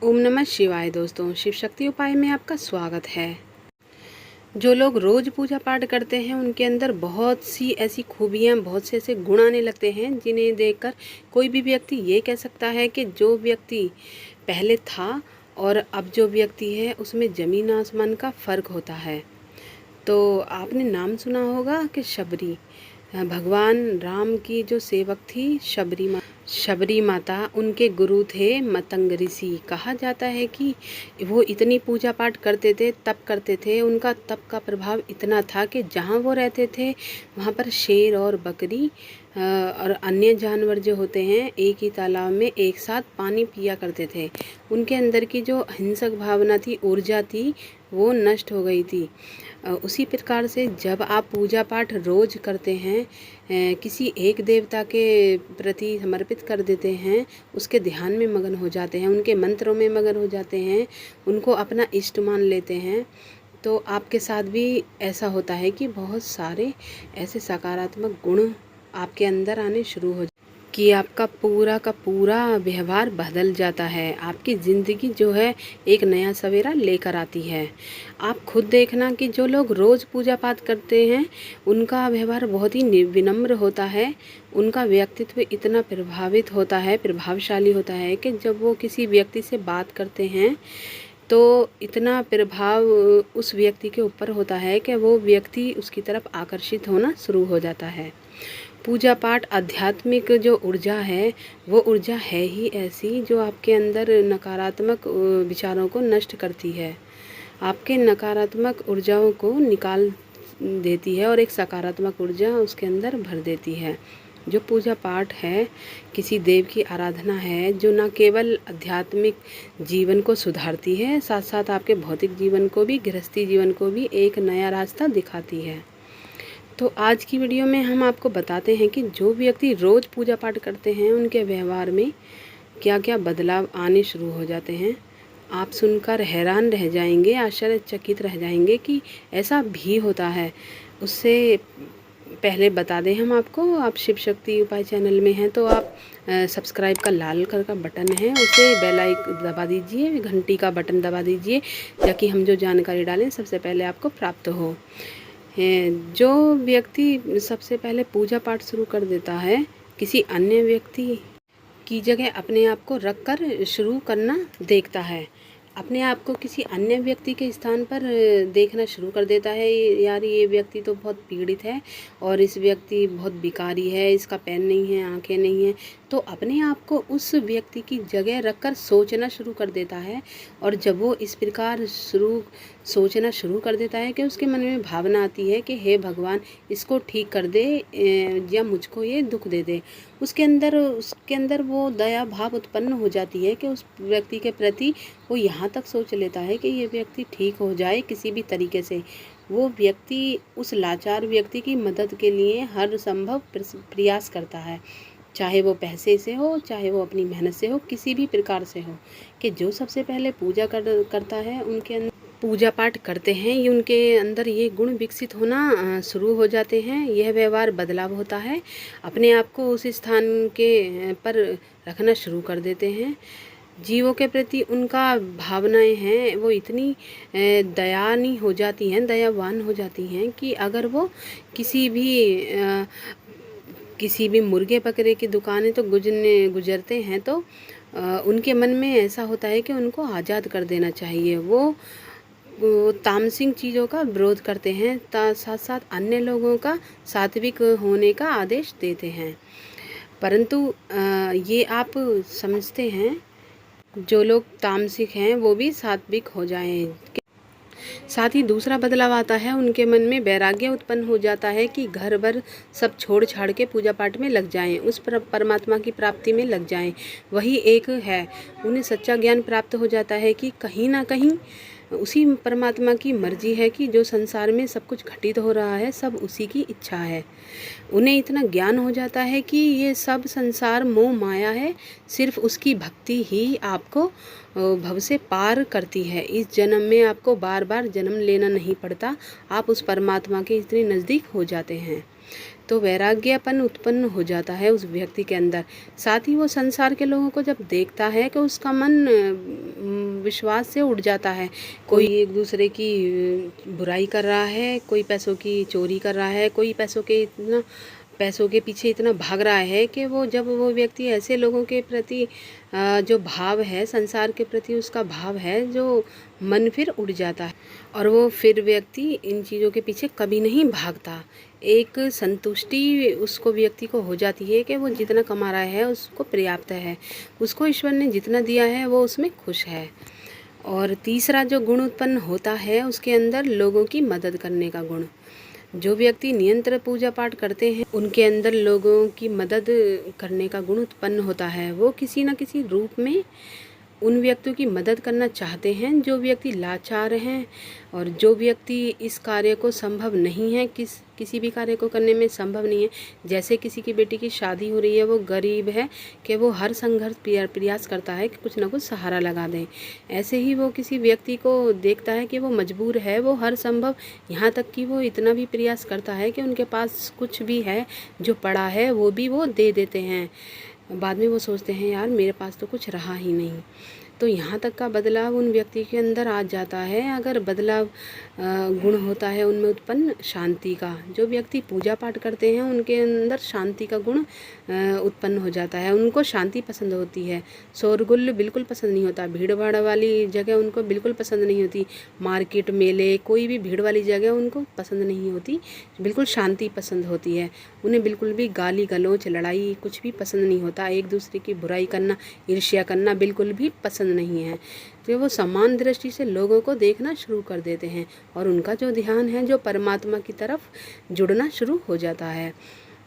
ओम नमः शिवाय। दोस्तों, शिव शक्ति उपाय में आपका स्वागत है। जो लोग रोज पूजा पाठ करते हैं उनके अंदर बहुत सी ऐसी खूबियां, बहुत से ऐसे गुण आने लगते हैं जिन्हें देखकर कोई भी व्यक्ति ये कह सकता है कि जो व्यक्ति पहले था और अब जो व्यक्ति है उसमें ज़मीन आसमान का फ़र्क होता है। तो आपने नाम सुना होगा कि शबरी, भगवान राम की जो सेवक थी शबरी माता, उनके गुरु थे मतंग ऋषि। कहा जाता है कि वो इतनी पूजा पाठ करते थे, तप करते थे, उनका तप का प्रभाव इतना था कि जहाँ वो रहते थे वहाँ पर शेर और बकरी और अन्य जानवर जो होते हैं एक ही तालाब में एक साथ पानी पिया करते थे। उनके अंदर की जो हिंसक भावना थी, ऊर्जा थी, वो नष्ट हो गई थी। उसी प्रकार से जब आप पूजा पाठ रोज करते हैं, किसी एक देवता के प्रति समर्पित कर देते हैं, उसके ध्यान में मगन हो जाते हैं, उनके मंत्रों में मगन हो जाते हैं, उनको अपना इष्ट मान लेते हैं, तो आपके साथ भी ऐसा होता है कि बहुत सारे ऐसे सकारात्मक गुण आपके अंदर आने शुरू हो कि आपका पूरा का पूरा व्यवहार बदल जाता है। आपकी ज़िंदगी जो है एक नया सवेरा लेकर आती है। आप खुद देखना कि जो लोग रोज़ पूजा पाठ करते हैं उनका व्यवहार बहुत ही विनम्र होता है, उनका व्यक्तित्व इतना प्रभावशाली होता है कि जब वो किसी व्यक्ति से बात करते हैं तो इतना प्रभाव उस व्यक्ति के ऊपर होता है कि वो व्यक्ति उसकी तरफ आकर्षित होना शुरू हो जाता है। पूजा पाठ आध्यात्मिक जो ऊर्जा है वो ऊर्जा है ही ऐसी जो आपके अंदर नकारात्मक विचारों को नष्ट करती है, आपके नकारात्मक ऊर्जाओं को निकाल देती है और एक सकारात्मक ऊर्जा उसके अंदर भर देती है। जो पूजा पाठ है, किसी देव की आराधना है जो न केवल आध्यात्मिक जीवन को सुधारती है, साथ साथ आपके भौतिक जीवन को भी, गृहस्थी जीवन को भी एक नया रास्ता दिखाती है। तो आज की वीडियो में हम आपको बताते हैं कि जो व्यक्ति रोज़ पूजा पाठ करते हैं उनके व्यवहार में क्या क्या बदलाव आने शुरू हो जाते हैं। आप सुनकर हैरान रह जाएंगे, आश्चर्यचकित रह जाएंगे कि ऐसा भी होता है। उससे पहले बता दें हम आपको, आप शिव शक्ति उपाय चैनल में हैं तो आप सब्सक्राइब का लाल कलर का बटन है उसे बेल आइकन दबा दीजिए, घंटी का बटन दबा दीजिए ताकि हम जो जानकारी डालें सबसे पहले आपको प्राप्त हो। जो व्यक्ति सबसे पहले पूजा पाठ शुरू कर देता है, किसी अन्य व्यक्ति की जगह अपने आप को रख कर शुरू करना देखता है, अपने आप को किसी अन्य व्यक्ति के स्थान पर देखना शुरू कर देता है। यार, ये व्यक्ति तो बहुत पीड़ित है और इस व्यक्ति बहुत भिखारी है, इसका पैर नहीं है, आंखें नहीं है, तो अपने आप को उस व्यक्ति की जगह रखकर सोचना शुरू कर देता है। और जब वो इस प्रकार सोचना शुरू कर देता है कि उसके मन में भावना आती है कि हे भगवान, इसको ठीक कर दे या मुझको ये दुख दे दे, उसके अंदर वो दया भाव उत्पन्न हो जाती है कि उस व्यक्ति के प्रति वो यहाँ तक सोच लेता है कि ये व्यक्ति ठीक हो जाए किसी भी तरीके से। वो व्यक्ति उस लाचार व्यक्ति की मदद के लिए हर संभव प्रयास करता है, चाहे वो पैसे से हो, चाहे वो अपनी मेहनत से हो, किसी भी प्रकार से हो। कि जो सबसे पहले पूजा करता है, उनके अंदर पूजा पाठ करते हैं, ये उनके अंदर ये गुण विकसित होना शुरू हो जाते हैं। यह व्यवहार बदलाव होता है, अपने आप को उस स्थान के पर रखना शुरू कर देते हैं। जीवों के प्रति उनका भावनाएं हैं वो इतनी दयानी हो जाती हैं, दयावान हो जाती हैं कि अगर वो किसी भी मुर्गे बकरे की दुकानें तो गुजरते हैं तो उनके मन में ऐसा होता है कि उनको आज़ाद कर देना चाहिए। वो तामसिक चीज़ों का विरोध करते हैं, साथ साथ अन्य लोगों का सात्विक होने का आदेश देते हैं। परंतु ये आप समझते हैं, जो लोग तामसिक हैं वो भी सात्विक हो जाएं। साथ ही दूसरा बदलाव आता है, उनके मन में वैराग्य उत्पन्न हो जाता है कि घर भर सब छोड़ छाड़ के पूजा पाठ में लग जाएं, उस परमात्मा की प्राप्ति में लग जाएं। वही एक है, उन्हें सच्चा ज्ञान प्राप्त हो जाता है कि कहीं ना कहीं उसी परमात्मा की मर्जी है कि जो संसार में सब कुछ घटित हो रहा है सब उसी की इच्छा है। उन्हें इतना ज्ञान हो जाता है कि ये सब संसार मोह माया है, सिर्फ उसकी भक्ति ही आपको भव से पार करती है। इस जन्म में आपको बार बार जन्म लेना नहीं पड़ता, आप उस परमात्मा के इतने नज़दीक हो जाते हैं। तो वैराग्यपन उत्पन्न हो जाता है उस व्यक्ति के अंदर। साथ ही वो संसार के लोगों को जब देखता है कि उसका मन विश्वास से उड़ जाता है। कोई एक दूसरे की बुराई कर रहा है, कोई पैसों की चोरी कर रहा है, कोई पैसों के पीछे इतना भाग रहा है कि जब वो व्यक्ति ऐसे लोगों के प्रति जो भाव है, संसार के प्रति उसका भाव है, जो मन फिर उड़ जाता है और वो फिर व्यक्ति इन चीज़ों के पीछे कभी नहीं भागता। एक संतुष्टि उसको व्यक्ति को हो जाती है कि वो जितना कमा रहा है उसको पर्याप्त है, उसको ईश्वर ने जितना दिया है वो उसमें खुश है। और तीसरा जो गुण उत्पन्न होता है उसके अंदर लोगों की मदद करने का गुण। जो व्यक्ति निरंतर पूजा पाठ करते हैं उनके अंदर लोगों की मदद करने का गुण उत्पन्न होता है। वो किसी न किसी रूप में उन व्यक्तियों की मदद करना चाहते हैं जो व्यक्ति लाचार हैं और जो व्यक्ति इस कार्य को संभव नहीं है, किसी भी कार्य को करने में संभव नहीं है। जैसे किसी की बेटी की शादी हो रही है, वो गरीब है कि वो हर संघर्ष प्रयास करता है कि कुछ ना कुछ सहारा लगा दें। ऐसे ही वो किसी व्यक्ति को देखता है कि वो मजबूर है, वो हर संभव यहाँ तक कि वो इतना भी प्रयास करता है कि उनके पास कुछ भी है जो पड़ा है वो भी वो दे देते हैं। बाद में वो सोचते हैं यार मेरे पास तो कुछ रहा ही नहीं। तो यहाँ तक का बदलाव उन व्यक्ति के अंदर आ जाता है। अगर बदलाव गुण होता है उनमें उत्पन्न शांति का। जो व्यक्ति पूजा पाठ करते हैं उनके अंदर शांति का गुण उत्पन्न हो जाता है। उनको शांति पसंद होती है, शोरगुल बिल्कुल पसंद नहीं होता, भीड़ भाड़ वाली जगह उनको बिल्कुल पसंद नहीं होती, मार्केट मेले कोई भी भीड़ वाली जगह उनको पसंद नहीं होती, बिल्कुल शांति पसंद होती है। उन्हें बिल्कुल भी गाली गलौज लड़ाई कुछ भी पसंद नहीं होता, एक दूसरे की बुराई करना ईर्ष्या करना बिल्कुल भी पसंद नहीं है। तो वो समान दृष्टि से लोगों को देखना शुरू कर देते हैं और उनका जो ध्यान है जो परमात्मा की तरफ जुड़ना शुरू हो जाता है।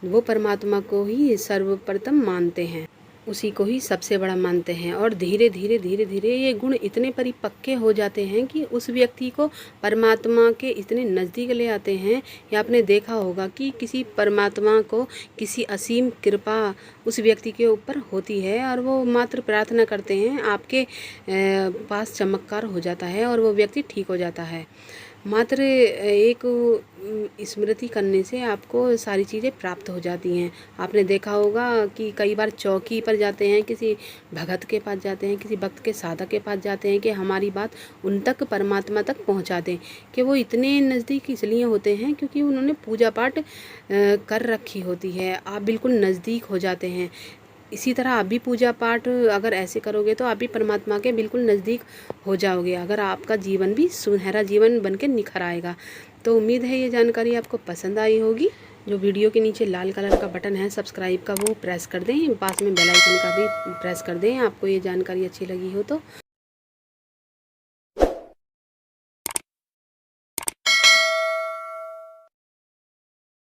वो परमात्मा को ही सर्वप्रथम मानते हैं, उसी को ही सबसे बड़ा मानते हैं और धीरे धीरे ये गुण इतने परिपक्के हो जाते हैं कि उस व्यक्ति को परमात्मा के इतने नज़दीक ले आते हैं। या आपने देखा होगा कि किसी परमात्मा को किसी असीम कृपा उस व्यक्ति के ऊपर होती है और वो मात्र प्रार्थना करते हैं, आपके पास चमत्कार हो जाता है और वो व्यक्ति ठीक हो जाता है। मात्र एक स्मृति करने से आपको सारी चीज़ें प्राप्त हो जाती हैं। आपने देखा होगा कि कई बार चौकी पर जाते हैं, किसी भगत के पास जाते हैं, किसी भक्त के साधक के पास जाते हैं कि हमारी बात उन तक परमात्मा तक पहुंचा दें। कि वो इतने नज़दीक इसलिए होते हैं क्योंकि उन्होंने पूजा पाठ कर रखी होती है, आप बिल्कुल नज़दीक हो जाते हैं। इसी तरह आप भी पूजा पाठ अगर ऐसे करोगे तो आप भी परमात्मा के बिल्कुल नज़दीक हो जाओगे। अगर आपका जीवन भी सुनहरा जीवन बन के निखर आएगा। तो उम्मीद है ये जानकारी आपको पसंद आई होगी। जो वीडियो के नीचे लाल कलर का बटन है सब्सक्राइब का, वो प्रेस कर दें, पास में बेल आइकन का भी प्रेस कर दें। आपको ये जानकारी अच्छी लगी हो तो